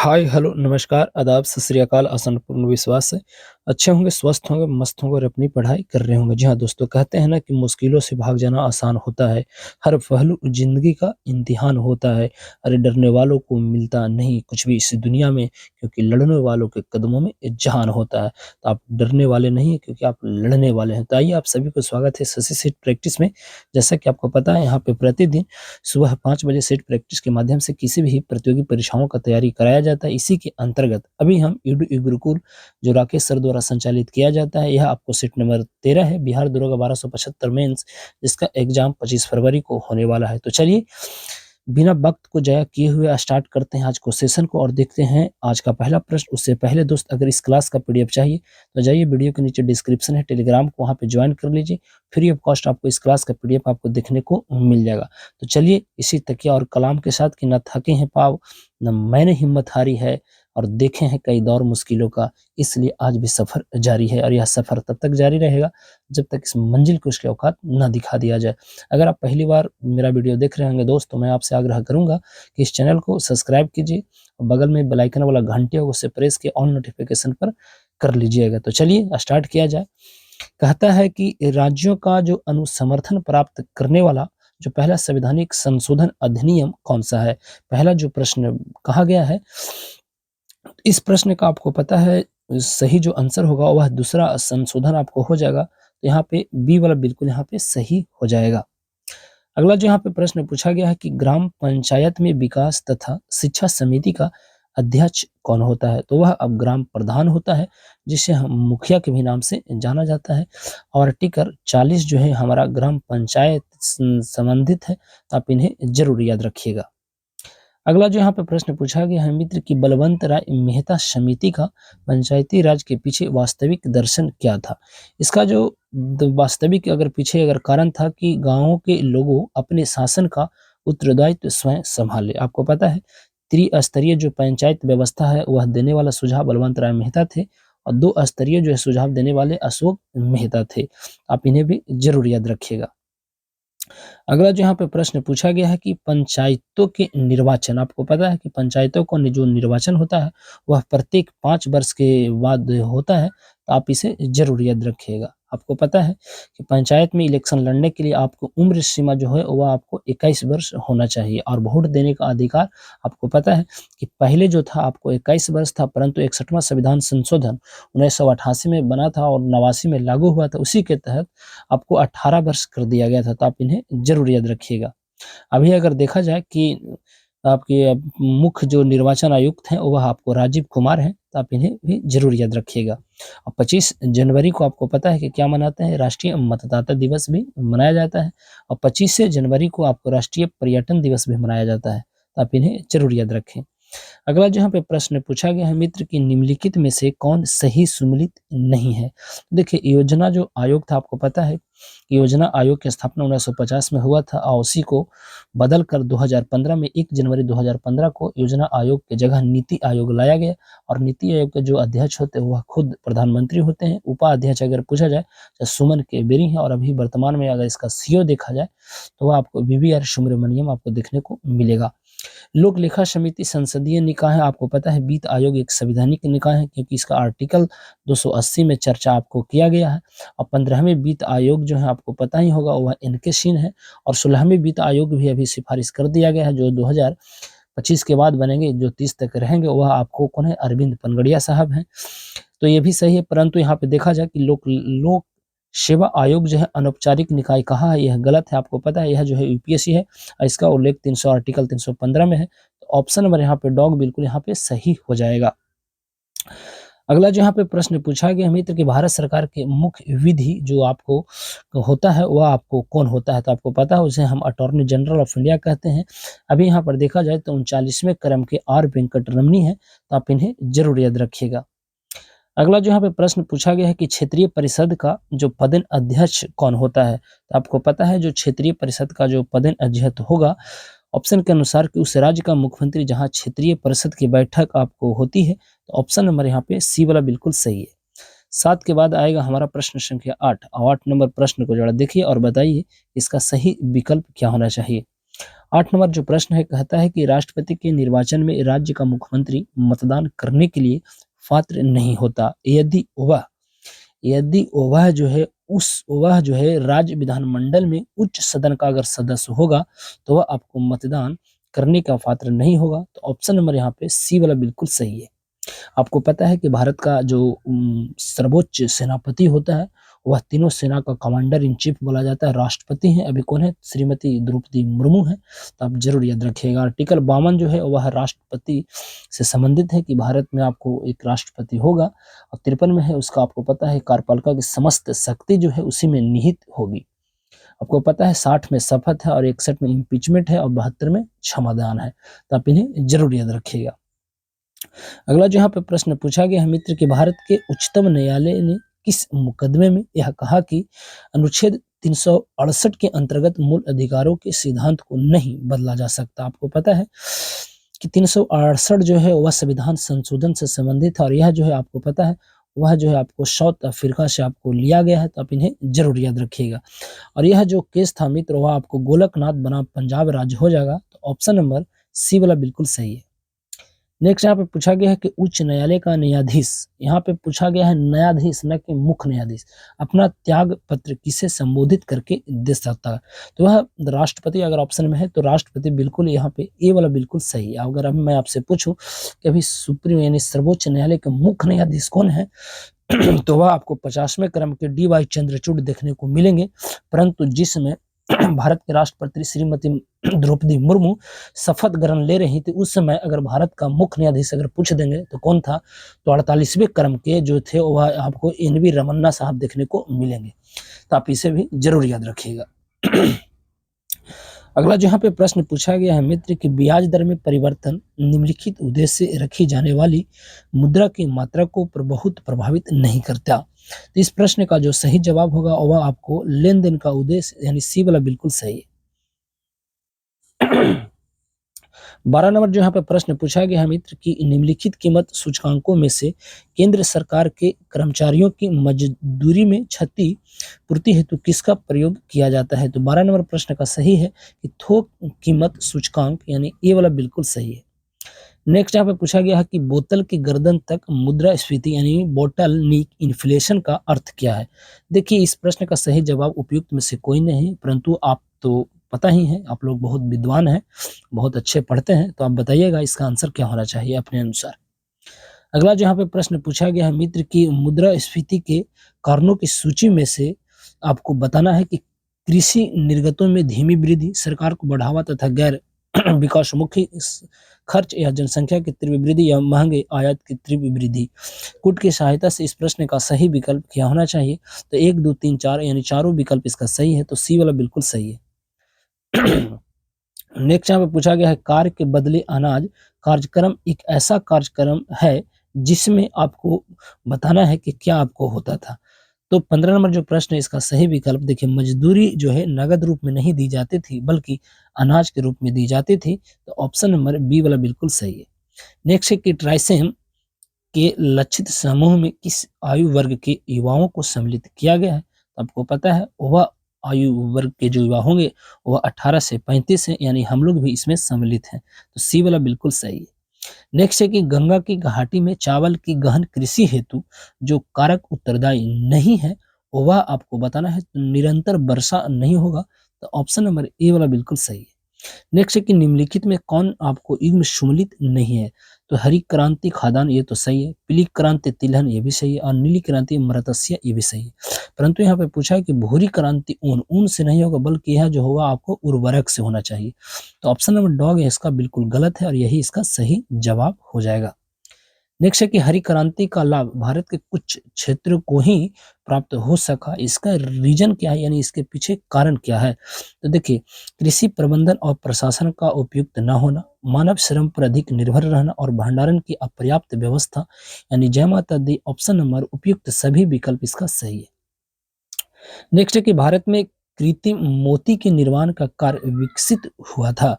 हाय, hello, नमस्कार, आदाब, सत श्री अकाल, आसान पूर्ण विश्वास है। अच्छे होंगे, स्वस्थ होंगे, मस्त होंगे और अपनी पढ़ाई कर रहे होंगे। जी हाँ दोस्तों, कहते हैं ना कि मुश्किलों से भाग जाना आसान होता है। हर पहलू ज़िंदगी का इम्तिहान होता है। अरे डरने वालों को मिलता नहीं कुछ भी इस दुनिया में, क्योंकि लड़ने वालों के कदमों में जहान होता है। तो आप डरने वाले नहीं हैं, क्योंकि आप लड़ने वाले हैं। तो आइए आप सभी को स्वागत है शशि सेठ प्रैक्टिस में। जैसा कि आपको पता है, यहाँ पे प्रतिदिन सुबह 5 बजे सेट प्रैक्टिस के माध्यम से किसी भी प्रतियोगी परीक्षाओं का तैयारी कराया जाता है। इसी के अंतर्गत अभी हम गुरुकुल जो राकेश सर द्वारा संचालित किया जाता है, यह आपको सेट नंबर 13 है, बिहार दरोगा 1275 मेंस, जिसका एग्जाम 25 फरवरी को होने वाला है। तो चलिए बिना वक्त को ज़ाया किए हुए स्टार्ट करते हैं आज को सेशन को और देखते हैं आज का पहला प्रश्न। उससे पहले दोस्त, अगर इस क्लास का पीडीएफ चाहिए तो जाइए, वीडियो के नीचे डिस्क्रिप्शन है, टेलीग्राम को वहाँ पे ज्वाइन कर लीजिए। फ्री ऑफ कॉस्ट आपको इस क्लास का पीडीएफ आपको देखने को मिल जाएगा। तो चलिए इसी तकिया और कलाम के साथ कि न थके हैं पाँव, न मैंने हिम्मत हारी है, और देखे हैं कई दौर मुश्किलों का, इसलिए आज भी सफ़र जारी है। और यह सफ़र तब तक जारी रहेगा जब तक इस मंजिल को उसके औकात ना दिखा दिया जाए। अगर आप पहली बार मेरा वीडियो देख रहे होंगे दोस्त, तो मैं आपसे आग्रह करूंगा कि इस चैनल को सब्सक्राइब कीजिए और बगल में बेल आइकन वाला घंटी होगा, उसे प्रेस के ऑन नोटिफिकेशन पर कर लीजिएगा। तो चलिए स्टार्ट किया जाए। कहता है कि राज्यों का जो अनुसमर्थन प्राप्त करने वाला जो पहला संवैधानिक संशोधन अधिनियम कौन सा है? पहला जो प्रश्न कहा गया है, इस प्रश्न का आपको पता है सही जो आंसर होगा वह दूसरा संशोधन आपको हो जाएगा। तो यहाँ पे बी वाला बिल्कुल यहाँ पे सही हो जाएगा। अगला जो यहाँ पे प्रश्न पूछा गया है कि ग्राम पंचायत में विकास तथा शिक्षा समिति का अध्यक्ष कौन होता है? तो वह अब ग्राम प्रधान होता है, जिसे हम मुखिया के भी नाम से जाना जाता है। और आर्टिकल 40 जो है हमारा ग्राम पंचायत संबंधित है, तो आप इन्हें जरूर याद रखिएगा। अगला जो यहाँ पे प्रश्न पूछा गया है मित्र की बलवंत राय मेहता समिति का पंचायती राज के पीछे वास्तविक दर्शन क्या था? इसका जो वास्तविक अगर पीछे अगर कारण था कि गांवों के लोगों अपने शासन का उत्तरदायित्व स्वयं संभाले। आपको पता है त्रिस्तरीय जो पंचायत व्यवस्था है वह देने वाला सुझाव बलवंत राय मेहता थे, और 2 स्तरीय जो है सुझाव देने वाले अशोक मेहता थे। आप इन्हें भी जरूर याद रखिएगा। अगला जो यहाँ पे प्रश्न पूछा गया है कि पंचायतों के निर्वाचन, आपको पता है कि पंचायतों को जो निर्वाचन होता है वह प्रत्येक 5 वर्ष के बाद होता है, तो आप इसे जरूर याद रखिएगा। आपको पता है कि पंचायत में इलेक्शन लड़ने के लिए आपको उम्र सीमा जो है वह आपको 21 वर्ष होना चाहिए, और वोट देने का अधिकार आपको पता है कि पहले जो था आपको 21 वर्ष था, परंतु 61वां संविधान संशोधन 1988 में बना था और 89 में लागू हुआ था, उसी के तहत आपको 18 वर्ष कर दिया गया था। तो आप इन्हें ज़रूर याद रखिएगा। अभी अगर देखा जाए कि आपके मुख्य जो निर्वाचन आयुक्त हैं वह आपको राजीव कुमार हैं, तो आप इन्हें भी ज़रूर याद रखिएगा। और 25 जनवरी को आपको पता है कि क्या मनाते हैं? राष्ट्रीय मतदाता दिवस भी मनाया जाता है, और 25 जनवरी को आपको राष्ट्रीय पर्यटन दिवस भी मनाया जाता है, तो आप इन्हें ज़रूर याद रखें। अगला जो यहाँ पे प्रश्न पूछा गया है मित्र की निम्नलिखित में से कौन सही सुमेलित नहीं है? देखिए योजना जो आयोग था, आपको पता है कि योजना आयोग की स्थापना 1950 में हुआ था, और उसी को बदल कर 2015 में 1 जनवरी 2015 को योजना आयोग की जगह नीति आयोग लाया गया। और नीति आयोग के जो अध्यक्ष होते हैं वह खुद प्रधानमंत्री होते हैं। उपाध्यक्ष अगर पूछा जाए तो सुमन केबेरी है, और अभी वर्तमान में अगर इसका सीईओ देखा जाए तो वह आपको वीवीआर सुब्रमण्यम आपको देखने को मिलेगा। लोक लेखा समिति संसदीय निकाय है, आपको पता है वित्त आयोग एक संवैधानिक निकाय है, क्योंकि इसका आर्टिकल 280 में चर्चा आपको किया गया है। और 15वें वित्त आयोग जो है आपको पता ही होगा वह इनके सीन है, और 16वें वित्त आयोग भी अभी सिफारिश कर दिया गया है, जो 2025 के बाद बनेंगे, जो 30 तक रहेंगे, वह आपको कौन है? अरविंद पनगड़िया साहब हैं। तो ये भी सही है, परंतु यहाँ पे देखा जाए कि लोक सेवा आयोग जो है अनौपचारिक निकाय कहा है, यह गलत है। आपको पता है यह जो है यूपीएससी है, और इसका उल्लेख 300 आर्टिकल 315 में है। तो ऑप्शन नंबर यहाँ पे डॉग बिल्कुल यहाँ पे सही हो जाएगा। अगला जो यहाँ पे प्रश्न पूछा गया मित्र कि भारत सरकार के मुख्य विधि जो आपको होता है वह आपको कौन होता है? तो आपको पता है उसे हम अटॉर्नी जनरल ऑफ इंडिया कहते हैं। अभी यहाँ पर देखा जाए तो 39वें क्रम के आर वेंकट रमनी है, तो आप इन्हें जरूर याद रखिएगा। अगला जो यहाँ पे प्रश्न पूछा गया है कि क्षेत्रीय परिषद का जो पदेन अध्यक्ष कौन होता है? तो आपको पता है जो क्षेत्रीय परिषद का जो पदेन अध्यक्ष होगा, ऑप्शन के अनुसार कि उस राज्य का मुख्यमंत्री जहाँ क्षेत्रीय परिषद की बैठक आपको होती है, तो ऑप्शन नंबर यहाँ पे सी वाला बिल्कुल सही है। 7 के बाद आएगा हमारा प्रश्न संख्या 8, और 8 नंबर प्रश्न को जरा देखिए और बताइए इसका सही विकल्प क्या होना चाहिए। 8 नंबर जो प्रश्न है कहता है कि राष्ट्रपति के निर्वाचन में राज्य का मुख्यमंत्री मतदान करने के लिए पात्र नहीं होता यदि वह जो है राज्य विधानमंडल में उच्च सदन का अगर सदस्य होगा तो वह आपको मतदान करने का पात्र नहीं होगा। तो ऑप्शन नंबर यहाँ पे सी वाला बिल्कुल सही है। आपको पता है कि भारत का जो सर्वोच्च सेनापति होता है वह तीनों सेना का कमांडर इन चीफ बोला जाता है। राष्ट्रपति हैं अभी कौन है? श्रीमती द्रौपदी मुर्मू है। तो आप जरूर याद रखिएगा। आर्टिकल 52 जो है वह राष्ट्रपति से संबंधित है कि भारत में आपको एक राष्ट्रपति होगा। और 53 में है उसका आपको पता है कार्यपालिका की समस्त शक्ति जो है उसी में निहित होगी। आपको पता है 60 में शपथ है और 61 में इम्पीचमेंट है और 72 में क्षमादान है। तो आप इन्हें जरूर याद रखिएगा। अगला जो यहाँ पे प्रश्न पूछा गया है मित्र कि भारत के उच्चतम न्यायालय ने किस मुकदमे में यह कहा कि अनुच्छेद 368 के अंतर्गत मूल अधिकारों के सिद्धांत को नहीं बदला जा सकता। आपको पता है कि 368 जो है वह संविधान संशोधन से संबंधित है और यह जो है आपको पता है वह जो है आपको साउथ अफ्रीका से आपको लिया गया है। तो आप इन्हें जरूर याद रखिएगा। और यह जो केस था मित्र वह आपको गोलकनाथ बनाम पंजाब राज्य हो जाएगा। तो ऑप्शन नंबर सी वाला बिल्कुल सही है। नेक्स्ट यहाँ पे पूछा गया है कि उच्च न्यायालय का न्यायाधीश, यहाँ पे पूछा गया है न्यायाधीश न कि मुख्य न्यायाधीश, अपना त्याग पत्र किसे संबोधित करके दे सकता है। तो वह राष्ट्रपति अगर ऑप्शन में है तो राष्ट्रपति बिल्कुल यहाँ पे ए वाला बिल्कुल सही है। अगर अभी मैं आपसे पूछूं कि अभी सुप्रीम यानी सर्वोच्च न्यायालय के मुख्य न्यायाधीश कौन है तो वह आपको 50वें क्रम के डी वाई चंद्रचूड़ देखने को मिलेंगे। परंतु जिसमें भारत के राष्ट्रपति श्रीमती द्रौपदी मुर्मू शपथ ग्रहण ले रही थी उस समय अगर भारत का मुख्य न्यायाधीश अगर पूछ देंगे तो कौन था, तो 48वें क्रम के जो थे वह आपको एन.वी. रमन्ना साहब देखने को मिलेंगे। तो आप इसे भी जरूर याद रखिएगा। अगला जो यहाँ पे प्रश्न पूछा गया है मित्र कि ब्याज दर में परिवर्तन निम्नलिखित उद्देश्य से रखी जाने वाली मुद्रा की मात्रा को बहुत प्रभावित नहीं करता। तो इस प्रश्न का जो सही जवाब होगा वह आपको लेन देन का उद्देश्य यानी सी वाला बिल्कुल सही है। 12 नंबर जो यहाँ पे प्रश्न पूछा गया है मित्र कि निम्नलिखित कीमत सूचकांकों में से केंद्र सरकार के कर्मचारियों की मजदूरी में क्षति पूर्ति हेतु किसका प्रयोग किया जाता है। तो 12 नंबर प्रश्न का सही है कि थोक कीमत सूचकांक यानी ये वाला बिल्कुल सही है। नेक्स्ट यहाँ पे पूछा गया है कि बोतल की गर्दन तक मुद्रास्फीति यानी बोटल नीक इन्फ्लेशन का अर्थ क्या है। देखिए इस प्रश्न का सही जवाब उपयुक्त में से कोई नहीं, परंतु आप तो पता ही है, आप लोग बहुत विद्वान हैं, बहुत अच्छे पढ़ते हैं, तो आप बताइएगा इसका आंसर क्या होना चाहिए अपने अनुसार। अगला जो यहाँ पे प्रश्न पूछा गया है मित्र की मुद्रास्फीति के कारणों की सूची में से आपको बताना है कि कृषि निर्गतों में धीमी वृद्धि, सरकार को बढ़ावा तथा गैर विकासमुखी खर्च या जनसंख्या की तीव्र वृद्धि या महंगे आयात की तीव्र वृद्धि। कूट की सहायता से इस प्रश्न का सही विकल्प क्या होना चाहिए। तो 1, 2, 3, 4 यानी चारों विकल्प इसका सही है। तो सी वाला बिल्कुल सही है। नेक्स्ट यहाँ पे पूछा गया है कार्य के बदले अनाज कार्यक्रम एक ऐसा कार्यक्रम है जिसमें आपको बताना है कि क्या आपको होता था। तो 15 नंबर जो प्रश्न है इसका सही विकल्प देखिए मजदूरी जो है नगद रूप में नहीं दी जाती थी बल्कि अनाज के रूप में दी जाती थी। तो ऑप्शन नंबर बी वाला बिल्कुल सही है। नेक्स्ट है कि ट्राइसेम के लक्षित समूह में किस आयु वर्ग के युवाओं को सम्मिलित किया गया है। तो आपको पता है वह आयु वर्ग के जो युवा होंगे वह 18 से 35 है, यानी हम लोग भी इसमें सम्मिलित हैं। तो सी वाला बिल्कुल सही है। नेक्स्ट है कि गंगा की घाटी में चावल की गहन कृषि हेतु जो कारक उत्तरदायी नहीं है वह आपको बताना है। तो निरंतर वर्षा नहीं होगा। तो ऑप्शन नंबर ए वाला बिल्कुल सही है। नेक्स्ट है कि निम्नलिखित में कौन आपको युग्म सम्मिलित नहीं है। तो हरी क्रांति खाद्यान्न ये तो सही है, पीली क्रांति तिलहन ये भी सही है और नीली क्रांति मृत्स्य ये भी सही है। परंतु यहाँ पे पूछा है कि भूरी क्रांति ऊन से नहीं होगा बल्कि यह जो होगा आपको उर्वरक से होना चाहिए। तो ऑप्शन नंबर डॉग है इसका बिल्कुल गलत है और यही इसका सही जवाब हो जाएगा। नेक्स्ट है कि हरी क्रांति का लाभ भारत के कुछ क्षेत्रों को ही प्राप्त हो सका, इसका रीजन क्या है यानी इसके पीछे कारण क्या है। तो देखिए कृषि प्रबंधन और प्रशासन का उपयुक्त न होना, मानव श्रम पर अधिक निर्भर रहना और भंडारण की अपर्याप्त व्यवस्था यानी जय माता दी। ऑप्शन नंबर उपयुक्त सभी विकल्प इसका सही है। नेक्स्ट है कि भारत में कृत्रिम मोती के निर्माण का कार्य विकसित हुआ था।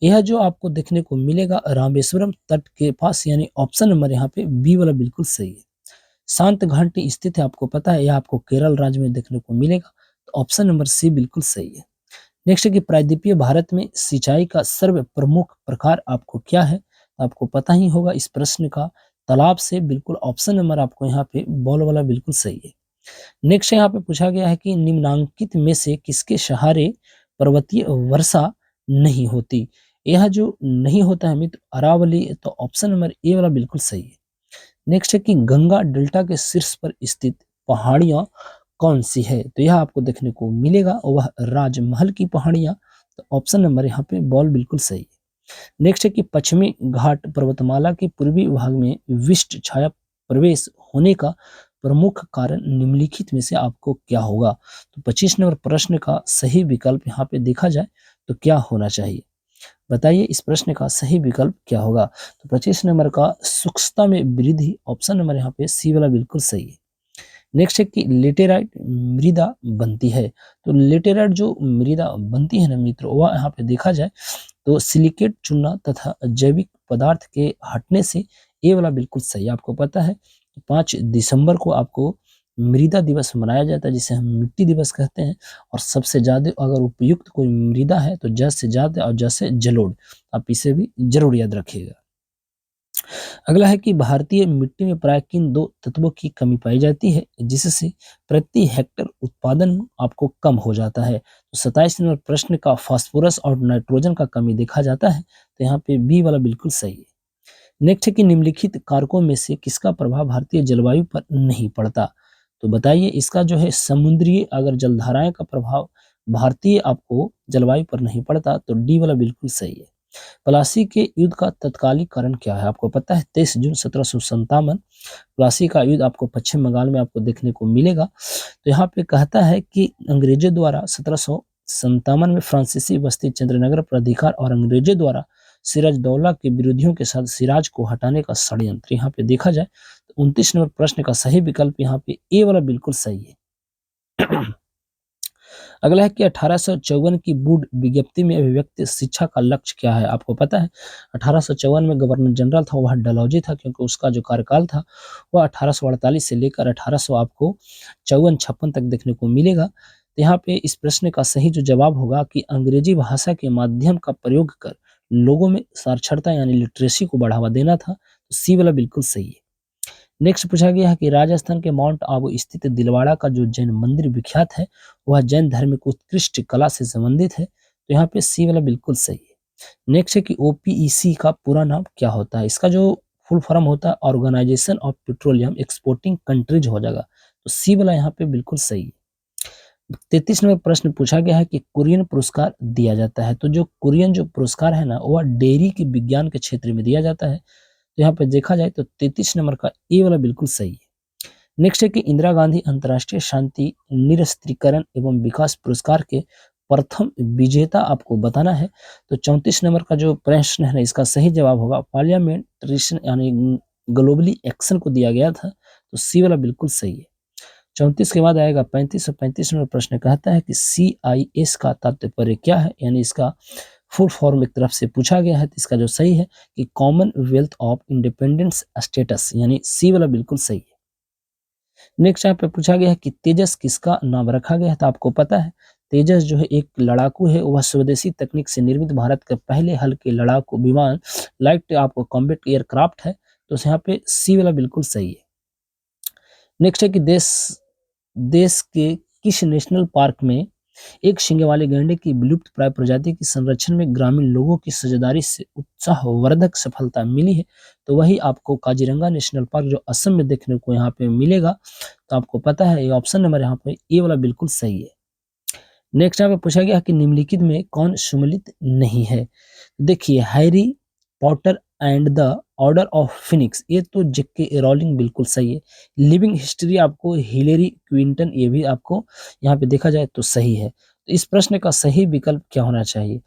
यह जो आपको देखने को मिलेगा रामेश्वरम तट के पास, यानी ऑप्शन नंबर यहाँ पे बी वाला बिल्कुल सही है। शांत घाटी स्थित है, आपको पता है यह आपको केरल राज्य में देखने को मिलेगा। तो ऑप्शन नंबर सी बिल्कुल सही है। नेक्स्ट है कि प्रायद्वीपीय भारत में सिंचाई का सर्व प्रमुख प्रकार आपको क्या है? तो आपको पता ही होगा इस प्रश्न का, तालाब से। बिल्कुल ऑप्शन नंबर आपको यहाँ पे बॉल वाला बिल्कुल सही है। नेक्स्ट यहाँ पे पूछा गया है कि निम्नांकित में से किसके सहारे पर्वतीय वर्षा नहीं होती? यह जो नहीं होता है मित्र अरावली, तो ऑप्शन नंबर ए वाला बिल्कुल सही है। नेक्स्ट है कि गंगा डेल्टा के शीर्ष पर स्थित पहाड़ियां कौन सी है? तो यह आपको देखने को मिलेगा, वह राजमहल की पहाड़ियां। तो ऑप्शन नंबर यहाँ पे बॉल बिल्कुल सही है। नेक्स्ट है कि पश्चिमी घाट पर्वतमाला के पूर्वी भाग में विशिष्ट छाया प्रवेश होने का प्रमुख कारण निम्नलिखित में से आपको क्या होगा? तो 25 नंबर प्रश्न का सही विकल्प यहाँ पे देखा जाए तो क्या होना चाहिए? बताइए इस प्रश्न का सही विकल्प क्या होगा? तो 25 नंबर का सूक्ष्मता में वृद्धि, ऑप्शन नंबर यहाँ पे सी वाला बिल्कुल सही है। नेक्स्ट है कि लेटेराइट मृदा बनती है। तो लेटेराइट जो मृदा बनती है ना मित्र, वह यहाँ पे देखा जाए तो सिलिकेट चूना तथा जैविक पदार्थ के हटने से ये वाला बिल्कुल सही। आपको पता है 5 दिसंबर को आपको मृदा दिवस मनाया जाता है, जिसे हम मिट्टी दिवस कहते हैं। और सबसे ज़्यादा अगर उपयुक्त कोई मृदा है तो जस से ज़्यादा और जस से जलोढ़। आप इसे भी जरूर याद रखिएगा। अगला है कि भारतीय मिट्टी में प्राय किन दो तत्वों की कमी पाई जाती है जिससे प्रति हेक्टर उत्पादन आपको कम हो जाता है? तो 27 नंबर प्रश्न का फास्फोरस और नाइट्रोजन का कमी देखा जाता है, तो यहाँ पे बी वाला बिल्कुल सही है। नेक्स्ट है कि निम्नलिखित कारकों में से किसका प्रभाव भारतीय जलवायु पर नहीं पड़ता? तो बताइए इसका जो है समुद्री अगर जलधाराएं का प्रभाव भारतीय आपको जलवायु पर नहीं पड़ता, तो डी वाला बिल्कुल सही है। प्लासी के युद्ध का तत्कालिक कारण क्या है? आपको पता है 23 जून 1757 प्लासी का युद्ध आपको पश्चिम बंगाल में आपको देखने को मिलेगा। तो यहाँ पे कहता है कि अंग्रेजों द्वारा 1757 में फ्रांसीसी बस्ती चंद्रनगर पर अधिकार और अंग्रेजों द्वारा सिराजदौला के विरोधियों के साथ सिराज को हटाने का षड्यंत्र यहाँ पे देखा जाए तो 29 नंबर प्रश्न का सही विकल्प यहाँ पे ए वाला बिल्कुल सही है। अगला है कि 1854 की वुड विज्ञप्ति में अभिव्यक्त शिक्षा का लक्ष्य क्या है? आपको पता है 1854 में गवर्नर जनरल था वह डलहौजी था, क्योंकि उसका जो कार्यकाल था वह 1848 से लेकर 1800 आपको 54-56 तक देखने को मिलेगा। तो यहाँ पे इस प्रश्न का सही जो जवाब होगा कि अंग्रेजी भाषा के माध्यम का प्रयोग कर लोगों में साक्षरता यानी लिटरेसी को बढ़ावा देना था। तो सी वाला बिल्कुल सही है। नेक्स्ट पूछा गया है कि राजस्थान के माउंट आबू स्थित दिलवाड़ा का जो जैन मंदिर विख्यात है वह जैन धार्मिक उत्कृष्ट कला से संबंधित है। तो यहाँ पे सी वाला बिल्कुल सही है। नेक्स्ट है कि ओपीईसी का पूरा नाम क्या होता है? इसका जो फुल फॉर्म होता है organisation of petroleum exporting countries हो जाएगा। तो सी वाला यहाँ पे बिल्कुल सही है। 33 नंबर प्रश्न पूछा गया है कि कुरियन पुरस्कार दिया जाता है। तो जो कुरियन जो पुरस्कार है ना वह डेयरी के विज्ञान के क्षेत्र में दिया जाता है। तो यहाँ पे देखा जाए तो 33 नंबर का ए वाला बिल्कुल सही है। नेक्स्ट है कि इंदिरा गांधी अंतर्राष्ट्रीय शांति निरस्त्रीकरण एवं विकास पुरस्कार के प्रथम विजेता आपको बताना है। तो 34 नंबर का जो प्रश्न है ना इसका सही जवाब होगा पार्लियामेंट्रेशन यानी ग्लोबली एक्शन को दिया गया था। तो सी वाला बिल्कुल सही है। 34 के बाद आएगा 35 और 35 नंबर प्रश्न कहता है कि CIS का तात्पर्य क्या है, यानी इसका फुल फॉर्म एक तरफ से पूछा गया है। तो इसका जो सही है कि कॉमनवेल्थ ऑफ इंडिपेंडेंस स्टेटस, यानी सी वाला बिल्कुल सही है। नेक्स्ट यहाँ पे पूछा गया है कि तेजस किसका नाम रखा गया है? तो आपको पता है तेजस जो है एक लड़ाकू है, वह स्वदेशी तकनीक से निर्मित भारत के पहले हल्के लड़ाकू विमान लाइट आपको कॉम्बैट एयरक्राफ्ट है। तो यहाँ पे सी वाला बिल्कुल सही है। नेक्स्ट है कि देश के किस नेशनल पार्क में एक सींगे वाले गैंडे की विलुप्त प्राय प्रजाति के संरक्षण में ग्रामीण लोगों की साझेदारी से उत्साहवर्धक सफलता मिली है? तो वही आपको काजीरंगा नेशनल पार्क जो असम में देखने को यहाँ पे मिलेगा। तो आपको पता है ये ऑप्शन नंबर यहाँ पे ए वाला बिल्कुल सही है। नेक्स्ट यहाँ पे पूछा गया कि निम्नलिखित में कौन सम्मिलित नहीं है? देखिए Harry Potter and the order of Phoenix, ये तो जेके रोलिंग बिल्कुल सही है। लिविंग हिस्ट्री आपको हिलेरी क्विंटन, ये भी आपको यहाँ पे देखा जाए तो सही है। तो इस प्रश्न का सही विकल्प क्या होना चाहिए?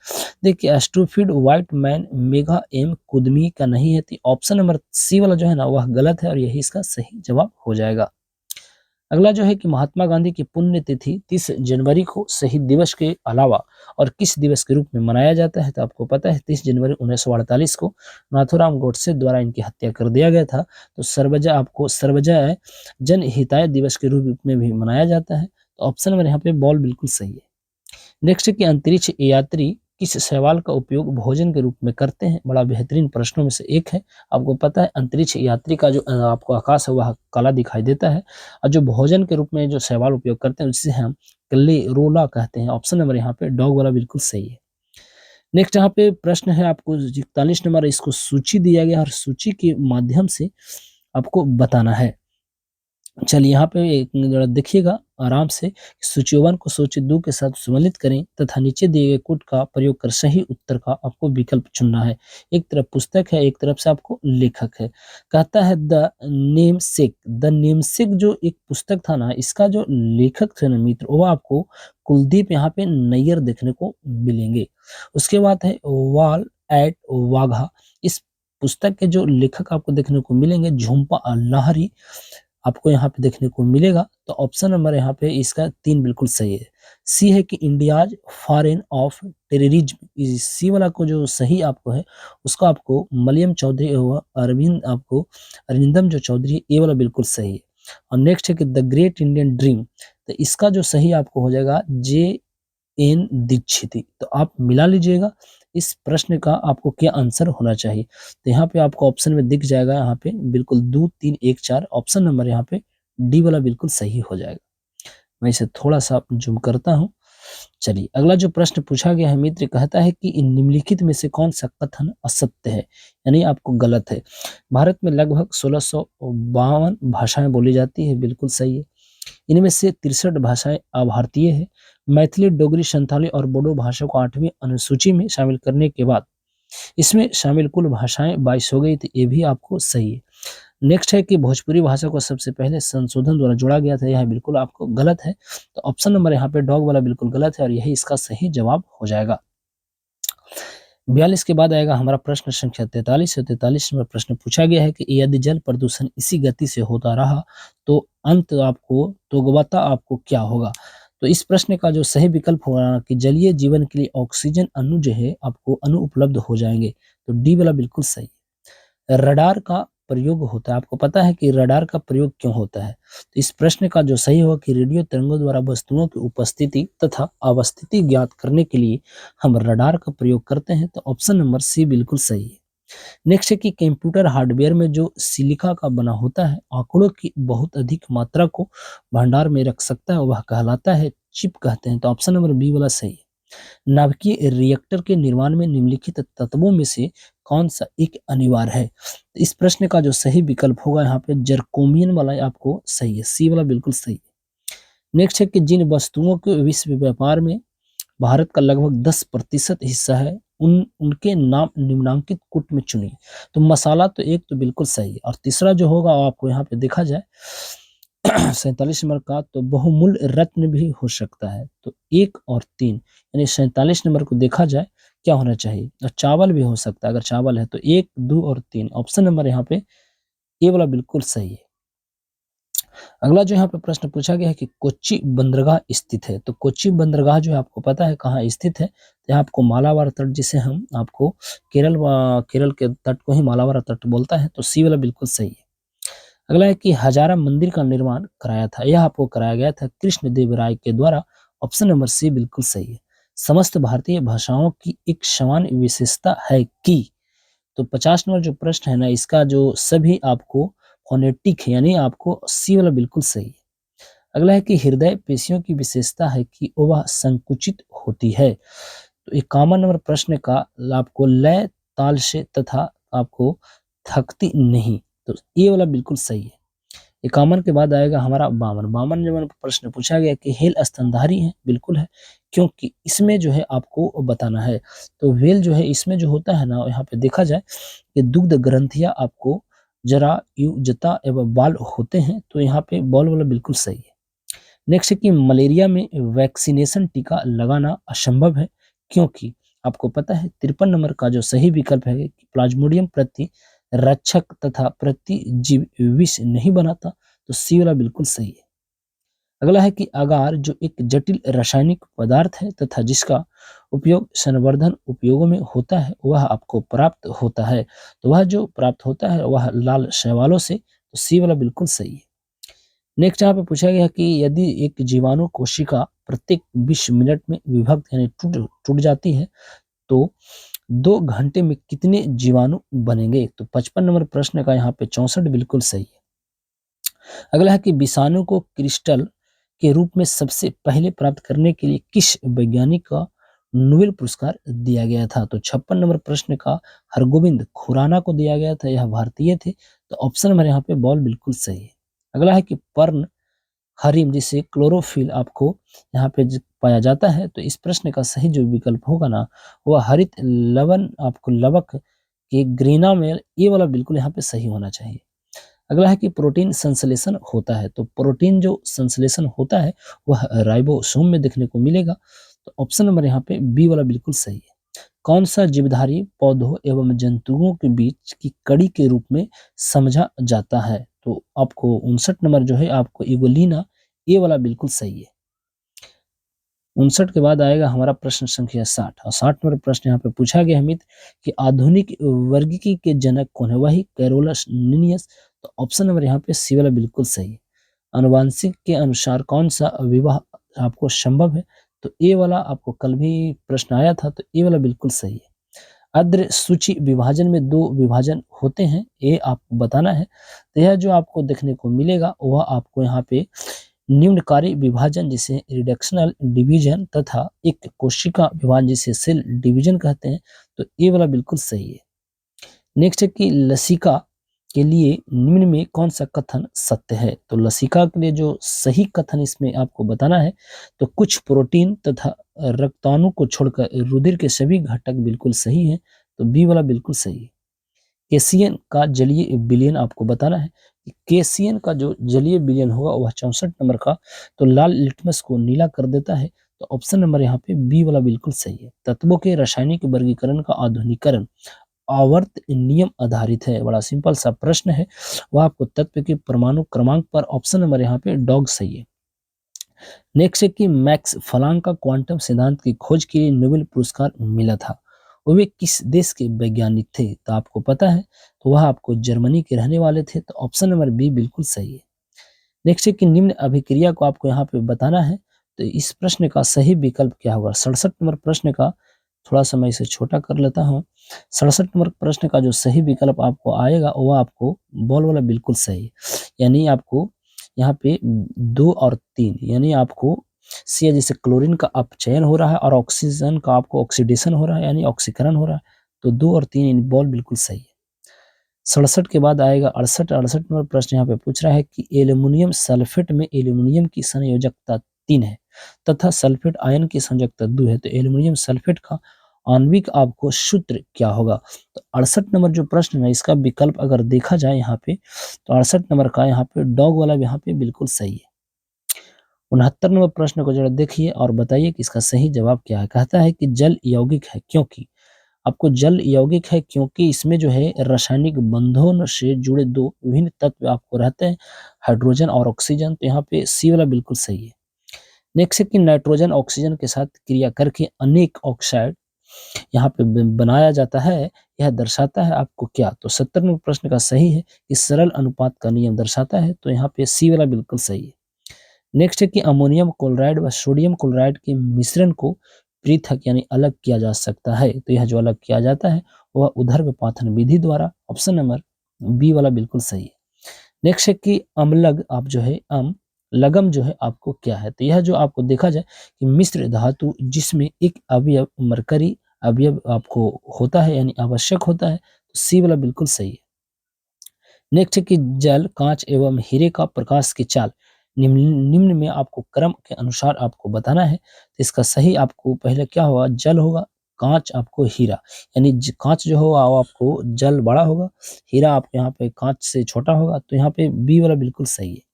देखिए एस्ट्रोफिड व्हाइट मैन मेगा एम कुदमी का नहीं है, तो ऑप्शन नंबर सी वाला जो है ना वह गलत है और यही इसका सही जवाब हो जाएगा। अगला जो है कि महात्मा गांधी की पुण्यतिथि 30 जनवरी को शहीद दिवस के अलावा और किस दिवस के रूप में मनाया जाता है? तो आपको पता है 30 जनवरी 1948 को नाथूराम गोडसे द्वारा इनकी हत्या कर दिया गया था। तो सर्वजय जन हिताय दिवस के रूप में भी मनाया जाता है। तो ऑप्शन नंबर यहाँ पे बॉल बिल्कुल सही है। नेक्स्ट है कि अंतरिक्ष यात्री किस शैवाल का उपयोग भोजन के रूप में करते हैं? बड़ा बेहतरीन प्रश्नों में से एक है। आपको पता है अंतरिक्ष यात्री का जो आपको आकाश है वह काला दिखाई देता है, और जो भोजन के रूप में जो शैवाल उपयोग करते हैं जिसे हम क्लेरोला कहते हैं। ऑप्शन नंबर यहाँ पे डॉग वाला बिल्कुल सही है। नेक्स्ट यहाँ पे प्रश्न है आपको 41 नंबर, इसको सूची दिया गया और सूची के माध्यम से आपको बताना है। चलिए यहाँ पे एक जरा देखिएगा आराम से, सूची 1 को सूची 2 के साथ सम्मिलित करें तथा नीचे दिए गए कोड का प्रयोग कर सही उत्तर का आपको विकल्प चुनना है। एक तरफ पुस्तक है, एक तरफ से आपको लेखक है। कहता है द नेमसेक जो एक पुस्तक था ना, इसका जो लेखक थे ना मित्र, वो आपको कुलदीप यहाँ पे नैयर देखने को मिलेंगे। उसके बाद है वाल एट वाघा, इस पुस्तक के जो लेखक आपको देखने को मिलेंगे झुम्पा लाहिरी आपको यहाँ पे देखने को मिलेगा। तो ऑप्शन नंबर यहाँ पे इसका 3 बिल्कुल सही है। सी है कि इंडियाज फॉरेन ऑफ टेररिज्म, इस सी वाला को जो सही आपको है उसको आपको मलियम चौधरी और अरविंदम जो चौधरी है, ये वाला बिल्कुल सही है। और नेक्स्ट है कि द ग्रेट इंडियन ड्रीम, तो इसका जो सही आपको हो जाएगा जे एन दीक्षित। तो आप मिला लीजिएगा इस प्रश्न का आपको क्या आंसर होना चाहिए। तो यहाँ पे आपको ऑप्शन में दिख जाएगा, यहाँ पे बिल्कुल 2 3 1 4 ऑप्शन नंबर यहाँ पे डी वाला बिल्कुल सही हो जाएगा। मैं इसे थोड़ा सा जूम करता हूँ। चलिए अगला जो प्रश्न पूछा गया है मित्र, कहता है कि इन निम्नलिखित में से कौन सा कथन असत्य है, यानी आपको गलत है। भारत में लगभग 1652 भाषाएं बोली जाती है, बिल्कुल सही है। इनमें से 63 भाषाएं अभारतीय है। मैथिली, डोगरी, संथाली और बोडो भाषा को 8वीं अनुसूची में शामिल करने के बाद इसमें शामिल कुल भाषाएं 22 हो गई थी, ये भी आपको सही है। नेक्स्ट है कि भोजपुरी भाषा को सबसे पहले संशोधन द्वारा जोड़ा गया था, यह बिल्कुल आपको गलत है। तो ऑप्शन नंबर यहाँ पे डॉग वाला बिल्कुल गलत है और यही इसका सही जवाब हो जाएगा। 42 के बाद आएगा हमारा प्रश्न संख्या 43 है। 43 नंबर प्रश्न पूछा गया है कि यदि जल प्रदूषण इसी गति से होता रहा तो गुणवत्ता आपको क्या होगा। तो इस प्रश्न का जो सही विकल्प होगा कि जलीय जीवन के लिए ऑक्सीजन अणु जो है आपको अणु उपलब्ध हो जाएंगे। तो डी वाला बिल्कुल सही। रडार का प्रयोग होता है, आपको पता है कि रडार का प्रयोग क्यों होता है। तो इस प्रश्न का जो सही होगा कि रेडियो तरंगों द्वारा वस्तुओं की उपस्थिति तथा अवस्थिति ज्ञात करने के लिए हम रडार का प्रयोग करते हैं। तो ऑप्शन नंबर सी बिल्कुल सही है। नेक्स्ट है कि कंप्यूटर हार्डवेयर में जो सिलिका का बना होता है आंकड़ों की बहुत अधिक मात्रा को भंडार में रख सकता है, वह कहलाता है चिप कहते हैं। तो ऑप्शन नंबर बी वाला सही है। नाभिकीय रिएक्टर के निर्माण में निम्नलिखित तत्वों में से कौन सा एक अनिवार्य है। तो इस प्रश्न का जो सही विकल्प होगा यहाँ पे जर्कोमियन वाला आपको सही है, सी वाला बिल्कुल सही है। नेक्स्ट है कि जिन वस्तुओं के विश्व व्यापार में भारत का लगभग 10% हिस्सा है उनके नाम निम्नांकित कूट में चुनिए। तो मसाला तो एक तो बिल्कुल सही है, और तीसरा जो होगा आपको यहाँ पे देखा जाए 47 नंबर का, तो बहुमूल्य रत्न भी हो सकता है। तो 1 और 3 यानी 47 नंबर को देखा जाए क्या होना चाहिए, और चावल भी हो सकता है। अगर चावल है तो 1 2 और 3 ऑप्शन नंबर यहाँ पे ए वाला बिल्कुल सही है। अगला जो यहाँ पे प्रश्न पूछा गया है कि कोच्चि बंदरगाह स्थित है। तो कोच्चि बंदरगाह जो है आपको पता है कहाँ स्थित है। तो यहाँ आपको मालाबार तट, जिसे हम आपको केरल के तट को ही मालाबार तट बोलता है। तो सी वाला बिल्कुल सही है। अगला है कि हजारा मंदिर का निर्माण कराया था, यह आपको कराया गया था कृष्ण देव राय के द्वारा। ऑप्शन नंबर सी बिल्कुल सही है। समस्त भारतीय भाषाओं की एक समान विशेषता है कि, तो 50 नंबर जो प्रश्न है ना, इसका जो सभी आपको फोनेटिक है, यानी आपको सी वाला बिल्कुल सही है। अगला है कि हृदय पेशियों की विशेषता है कि वह संकुचित होती है। तो 51 नंबर प्रश्न का आपको लय ताल से तथा आपको थकती नहीं। तो ये वाला बिल्कुल सही है। 51 के बाद आएगा हमारा 52 नंबर प्रश्न पूछा गया कि हेल स्तनधारी है, बिल्कुल है, क्योंकि इसमें जो है आपको बताना है। तो व्हेल जो है इसमें जो होता है ना, यहाँ पे देखा जाए कि दुग्ध ग्रंथियां आपको जरा युजता एवं बाल होते हैं। तो यहाँ पे बॉल वाला बिल्कुल सही है। नेक्स्ट है कि मलेरिया में वैक्सीनेशन टीका लगाना असंभव है, क्योंकि आपको पता है 53 नंबर का जो सही विकल्प है कि प्लाज्मोडियम प्रति रक्षक तथा प्रतिजीव विष नहीं बनाता। तो सी वाला बिल्कुल सही है। अगला है कि अगार जो एक जटिल रासायनिक पदार्थ है तथा जिसका उपयोग संवर्धन उपयोगों में होता है, वह आपको प्राप्त होता है। तो वह जो प्राप्त होता है वह लाल शैवालों से। तो सी वाला बिल्कुल सही है। नेक्स्ट यहाँ पे पूछा गया कि यदि एक जीवाणु कोशिका प्रत्येक 20 मिनट में विभक्त यानी टूट टूट जाती है तो 2 घंटे में कितने जीवाणु बनेंगे? तो 55 नंबर प्रश्न का यहाँ पे 64 बिल्कुल सही है। अगला है कि विषाणु को क्रिस्टल के रूप में सबसे पहले प्राप्त करने के लिए किस वैज्ञानिक का नोबेल पुरस्कार दिया गया था? तो 56 नंबर प्रश्न का हरगोविंद खुराना को दिया गया था, यह भारतीय थे। तो ऑप्शन नंबर यहाँ पे बॉल बिल्कुल सही है। अगला है कि पर्ण हरिम जिसे क्लोरोफिल आपको यहाँ पे पाया जाता है, तो इस प्रश्न का सही जो विकल्प होगा ना वह हरित लवण आपको लवक के ग्रीना में, ये वाला बिल्कुल यहाँ पे सही होना चाहिए। अगला है कि प्रोटीन संश्लेषण होता है, तो प्रोटीन जो संश्लेषण होता है वह राइबोसोम में देखने को मिलेगा। तो ऑप्शन नंबर यहाँ पे बी वाला बिल्कुल सही है। कौन सा जीवधारी पौधों एवं जंतुओं के बीच की कड़ी के रूप में समझा जाता है? तो आपको 59 नंबर जो है आपको इगोलिना, ये वाला बिल्कुल सही है। 59 के बाद आएगा हमारा प्रश्न संख्या 60 और 60 नंबर प्रश्न यहाँ पे पूछा गया अमित कि आधुनिक वर्गीकी के जनक कौन है? वही कैरोलस लिनियस। तो ऑप्शन नंबर यहाँ पे सी वाला बिल्कुल सही है। आनुवांशिक के अनुसार कौन सा विवाह आपको संभव है? तो ए वाला आपको कल भी प्रश्न आया था, तो ए वाला बिल्कुल सही है। अद्र सूची विभाजन में 2 विभाजन होते हैं, ये आपको बताना है। तो यह जो आपको देखने को मिलेगा वह आपको यहाँ पे निम्नकारी विभाजन जिसे रिडक्शनल डिवीजन तथा एक कोशिका विभाजन जिसे सेल डिवीजन कहते हैं, तो ये वाला बिल्कुल सही है। नेक्स्ट है कि लसिका के लिए निम्न में कौन सा कथन सत्य है? तो लसिका के लिए जो सही कथन इसमें आपको बताना है, तो कुछ प्रोटीन तथा रक्ताणु को छोड़कर रुधिर के सभी घटक बिल्कुल सही है, तो बी वाला बिल्कुल सही है। केसियन का जलीय विलयन आपको बताना है कि केसियन का जो जलीय विलयन होगा वह 64 नंबर का, तो लाल लिटमस को नीला कर देता है। तो ऑप्शन नंबर यहाँ पे बी वाला बिल्कुल सही है। तत्वों के रासायनिक वर्गीकरण का आधुनिकीकरण आवर्त नियम आधारित है, बड़ा सिंपल सा प्रश्न है। वह आपको तत्व के परमाणु क्रमांक पर, ऑप्शन नंबर यहाँ पे डॉग सही है। नेक्स्ट है कि मैक्स प्लैंक का क्वांटम सिद्धांत की खोज के लिए नोबेल पुरस्कार मिला था, और वे किस देश के वैज्ञानिक थे? तो आपको पता है, तो वह आपको जर्मनी के रहने वाले थे। तो ऑप्शन नंबर बी बिल्कुल सही है। नेक्स्ट है कि निम्न अभिक्रिया को आपको यहाँ पे बताना है, तो इस प्रश्न का सही विकल्प क्या होगा? 67 नंबर प्रश्न का, थोड़ा सा मैं इसे छोटा कर लेता हूँ। 67 नंबर प्रश्न का जो सही विकल्प आपको आएगा वह आपको बॉल वाला बिल्कुल सही है। यानी आपको यहाँ पे 2 और 3 यानी आपको सी जैसे क्लोरीन का अपचयन हो रहा है और ऑक्सीजन का आपको ऑक्सीडेशन हो रहा है यानी ऑक्सीकरण हो रहा है, तो 2 और 3 बॉल बिल्कुल सही है। 67 के बाद आएगा 68 नंबर प्रश्न यहाँ पे पूछ रहा है कि एल्युमिनियम सल्फेट में एल्युमिनियम की संयोजकता 3 है तथा सल्फेट आयन की संयोजकता 2 है, तो एल्युमिनियम सल्फेट का आणविक आपको सूत्र क्या होगा? तो 68 नंबर जो प्रश्न है इसका विकल्प अगर देखा जाए यहाँ पे, तो 68 नंबर का यहाँ पे डॉग वाला यहाँ पे बिल्कुल सही है। 69 नंबर प्रश्न को जरा देखिए और बताइए कि इसका सही जवाब क्या है। कहता है कि जल यौगिक है क्योंकि, आपको जल यौगिक है क्योंकि इसमें जो है रासायनिक बंधन से जुड़े 2 विभिन्न तत्व आपको रहते हैं, हाइड्रोजन और ऑक्सीजन। तो यहाँ पे सी वाला बिल्कुल सही है। नेक्स्ट है कि नाइट्रोजन ऑक्सीजन के साथ क्रिया करके अनेक ऑक्साइड यहाँ पे बनाया जाता है, यह दर्शाता है आपको क्या? तो 70 नंबर प्रश्न का सही है कि सरल अनुपात का नियम दर्शाता है, तो यहाँ पे सी वाला बिल्कुल सही है। नेक्स्ट है कि अमोनियम क्लोराइड व सोडियम क्लोराइड के मिश्रण को पृथक यानी अलग किया जा सकता है, तो यह जो अलग किया जाता है वह ऊर्ध्वपातन विधि द्वारा, ऑप्शन नंबर बी वाला बिल्कुल सही है। नेक्स्ट है कि अम्लग आप जो है लगम जो है आपको क्या है? तो यह जो आपको देखा जाए कि मिश्र धातु जिसमें एक अवयव मरकरी अवयव आपको होता है यानी आवश्यक होता है, तो सी वाला बिल्कुल सही है। नेक्स्ट है कि जल, कांच एवं हीरे का प्रकाश की चाल निम्न निम्न में आपको क्रम के अनुसार आपको बताना है। तो इसका सही आपको पहले क्या होगा? जल होगा, कांच आपको हीरा, यानी कांच जो होगा वो आपको जल बड़ा होगा, हीरा आपको यहाँ पे कांच से छोटा होगा, तो यहाँ पे बी वाला बिल्कुल सही है।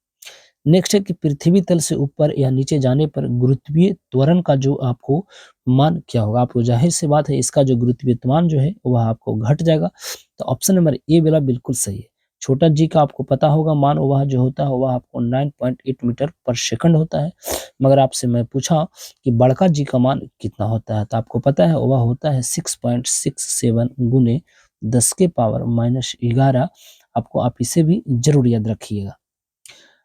नेक्स्ट है कि पृथ्वी तल से ऊपर या नीचे जाने पर गुरुत्वीय त्वरण का जो आपको मान क्या होगा? आपको जाहिर सी बात है इसका जो गुरुत्वीय मान जो है वह आपको घट जाएगा, तो ऑप्शन नंबर ए वाला बिल्कुल सही है। छोटा जी का आपको पता होगा मान वह जो होता है वह आपको 9.8 मीटर पर सेकंड होता है, मगर आपसे मैं पूछा कि बड़का जी का मान कितना होता है, तो आपको पता है वह होता है 6.67 गुने 10 के पावर -11। आपको आप इसे भी जरूर याद रखिएगा।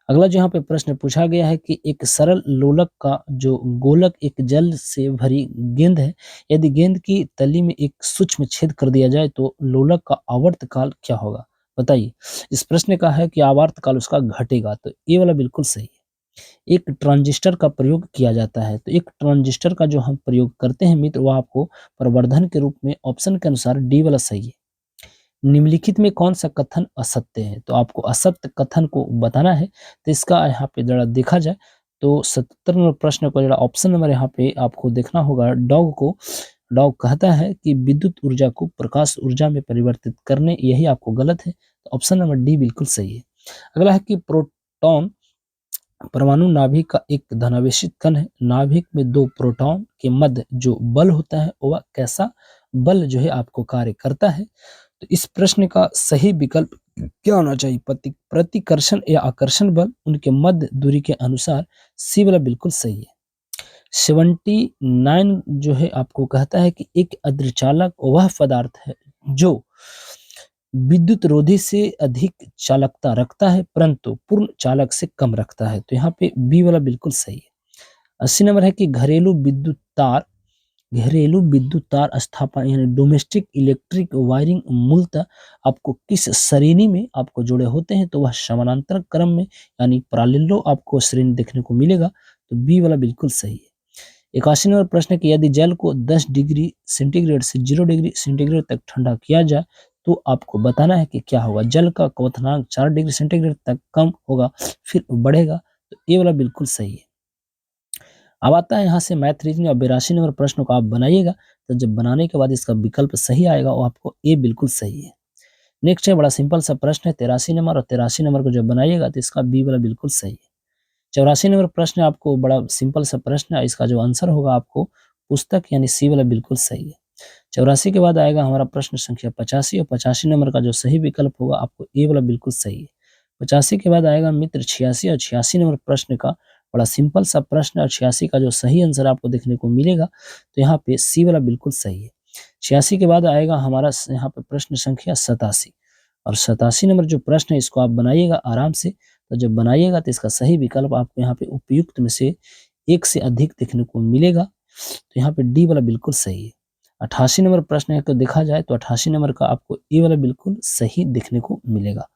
अगला जो यहाँ पे प्रश्न पूछा गया है कि एक सरल लोलक का जो गोलक एक जल से भरी गेंद है, यदि गेंद की तली में एक सूक्ष्म छेद कर दिया जाए तो लोलक का आवर्त काल क्या होगा? बताइए। इस प्रश्न का है कि आवर्त काल उसका घटेगा, तो ये वाला बिल्कुल सही है। एक ट्रांजिस्टर का प्रयोग किया जाता है, तो एक ट्रांजिस्टर का जो हम प्रयोग करते हैं मित्र, वो आपको प्रवर्धन के रूप में ऑप्शन के अनुसार डी वाला सही है। निम्नलिखित में कौन सा कथन असत्य है? तो आपको असत्य कथन को बताना है। तो इसका यहाँ पे जरा देखा जाए तो 77 नंबर प्रश्न को जरा ऑप्शन नंबर यहाँ पे आपको देखना होगा। डॉग कहता है कि विद्युत ऊर्जा को प्रकाश ऊर्जा में परिवर्तित करने, यही आपको गलत है। तो ऑप्शन नंबर डी बिल्कुल सही है। अगला है कि प्रोटॉन परमाणु नाभिक का एक धनावेशित कण है। नाभिक में दो प्रोटॉन के मध्य जो बल होता है वह कैसा बल जो है आपको कार्य करता है? तो इस प्रश्न का सही विकल्प क्या होना चाहिए? प्रतिकर्षण या आकर्षण बल, उनके मध्य दूरी के अनुसार सी वाला बिल्कुल सही है। 79 जो है आपको कहता है कि एक अर्धचालक वह पदार्थ है जो विद्युत रोधी से अधिक चालकता रखता है परंतु पूर्ण चालक से कम रखता है। तो यहाँ पे बी वाला बिल्कुल सही है। 80 नंबर है कि घरेलू विद्युत तार स्थापना यानी डोमेस्टिक इलेक्ट्रिक वायरिंग मूलतः आपको किस श्रेणी में आपको जुड़े होते हैं? तो वह समानांतर क्रम में यानी पैरेलल आपको श्रेणी देखने को मिलेगा। तो बी वाला बिल्कुल सही है। 81 नंबर प्रश्न है कि यदि जल को 10 डिग्री सेंटीग्रेड से 0 डिग्री सेंटीग्रेड तक ठंडा किया जाए तो आपको बताना है कि क्या होगा? जल का क्वथनांक 4 डिग्री सेंटीग्रेड तक कम होगा फिर बढ़ेगा। तो ये वाला बिल्कुल सही है। अब आता है यहाँ से मैथ रीजनिंग और 82 नंबर प्रश्न को आप बनाइएगा। तो जब बनाने के बाद इसका विकल्प सही आएगा वो आपको ए बिल्कुल सही है। नेक्स्ट है बड़ा सिंपल सा प्रश्न है 83 नंबर, और 83 नंबर को जब बनाइएगा तो इसका बी वाला बिल्कुल सही है। 84 नंबर प्रश्न आपको बड़ा सिंपल सा प्रश्न है, इसका जो आंसर होगा आपको पुस्तक यानी सी वाला बिल्कुल सही है। 84 के बाद आएगा हमारा प्रश्न संख्या 85, और 85 नंबर का जो सही विकल्प होगा आपको ए वाला बिल्कुल सही है। 85 के बाद आएगा मित्र 86, और 86 नंबर प्रश्न का बड़ा सिंपल सा प्रश्न, और 86 का जो सही आंसर आपको देखने को मिलेगा तो यहाँ पे सी वाला बिल्कुल सही है। 86 के बाद आएगा हमारा यहाँ पे प्रश्न संख्या 87, और 87 नंबर जो प्रश्न है इसको आप बनाइएगा आराम से। तो जब बनाइएगा तो इसका सही विकल्प आपको यहाँ पे उपयुक्त में से एक से अधिक देखने को मिलेगा। तो यहाँ पे डी वाला बिल्कुल सही है। 88 नंबर प्रश्न है, तो देखा जाए तो 88 नंबर का आपको ए वाला बिल्कुल सही देखने को मिलेगा।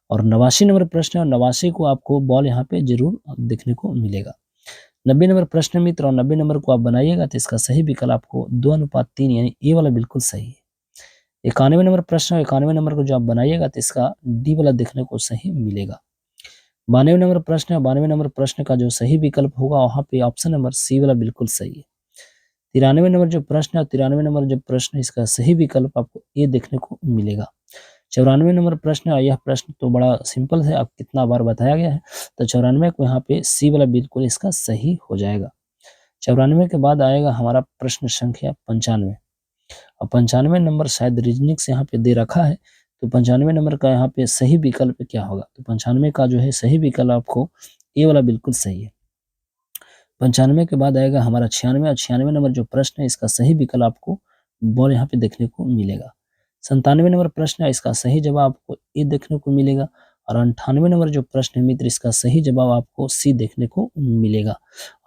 और 89 नंबर प्रश्न है, और 89 को आपको बॉल यहाँ पे जरूर देखने को मिलेगा। 90 नंबर प्रश्न मित्र, और 90 नंबर को आप बनाइएगा तो इसका सही विकल्प आपको 2:3 यानी ए वाला बिल्कुल सही है। 91 नंबर प्रश्न, 91 नंबर को जो आप बनाइएगा तो इसका डी वाला देखने को सही मिलेगा। 92 नंबर प्रश्न है, 92 नंबर प्रश्न का जो सही विकल्प होगा वहाँ पे ऑप्शन नंबर सी वाला बिल्कुल सही है। 93 नंबर जो प्रश्न है, 93 नंबर जो प्रश्न है इसका सही विकल्प आपको ए देखने को मिलेगा। 94 नंबर प्रश्न है, यह प्रश्न तो बड़ा सिंपल है, अब कितना बार बताया गया है। तो 94 को यहाँ पे सी वाला बिल्कुल इसका सही हो जाएगा। 94 के बाद आएगा हमारा प्रश्न संख्या 95, और 95 नंबर शायद रीजनिंग से यहाँ पे दे रखा है। तो 95 नंबर का यहाँ पे सही विकल्प क्या होगा? तो 95 का जो है सही विकल्प आपको ए वाला बिल्कुल सही है। 95 के बाद आएगा हमारा 96, और 96 नंबर जो प्रश्न है इसका सही विकल्प आपको बॉल यहाँ पे देखने को मिलेगा। 97 नंबर प्रश्न है, इसका सही जवाब आपको ए देखने को मिलेगा। और 98 नंबर जो प्रश्न है मित्र, इसका सही जवाब आपको सी देखने को मिलेगा।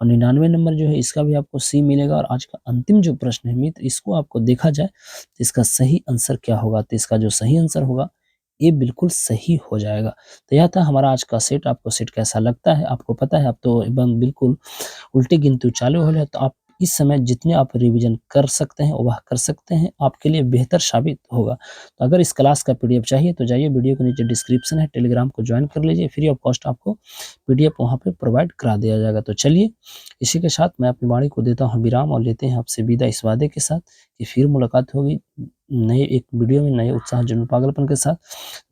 और 99 नंबर जो है इसका भी आपको सी मिलेगा। और आज का अंतिम जो प्रश्न है मित्र, इसको आपको देखा जाए तो इसका सही आंसर क्या होगा? तो इसका जो सही आंसर होगा ये बिल्कुल सही हो जाएगा। तो यह था हमारा आज का सेट। आपको सेट कैसा लगता है? आपको पता है आप तो एकदम बिल्कुल उल्टे गिनती चालू हो रहे, तो आप इस समय जितने आप रिवीजन कर सकते हैं वह कर सकते हैं, आपके लिए बेहतर साबित होगा। तो अगर इस क्लास का पीडीएफ चाहिए तो जाइए, वीडियो के नीचे डिस्क्रिप्शन है, टेलीग्राम को ज्वाइन कर लीजिए, फ्री ऑफ कॉस्ट आपको पीडीएफ वहाँ पे प्रोवाइड करा दिया जाएगा। तो चलिए इसी के साथ मैं अपनी वाणी को देता हूँ विराम, और लेते हैं आपसे विदा इस वादे के साथ कि फिर मुलाकात होगी नए एक वीडियो में, नए उत्साह जुनून पागलपन के साथ।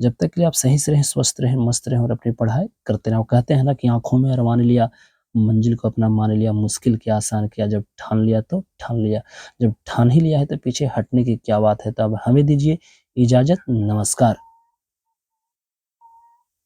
जब तक के लिए आप सही से रहें, स्वस्थ रहें, मस्त रहें और अपनी पढ़ाई करते रहें। कहते हैं ना कि आंखों में अरमान लिया, मंजिल को अपना मान लिया, मुश्किल क्या आसान किया, जब ठान लिया तो ठान लिया। जब ठान ही लिया है तो पीछे हटने की क्या बात है। तो अब हमें दीजिए इजाजत, नमस्कार।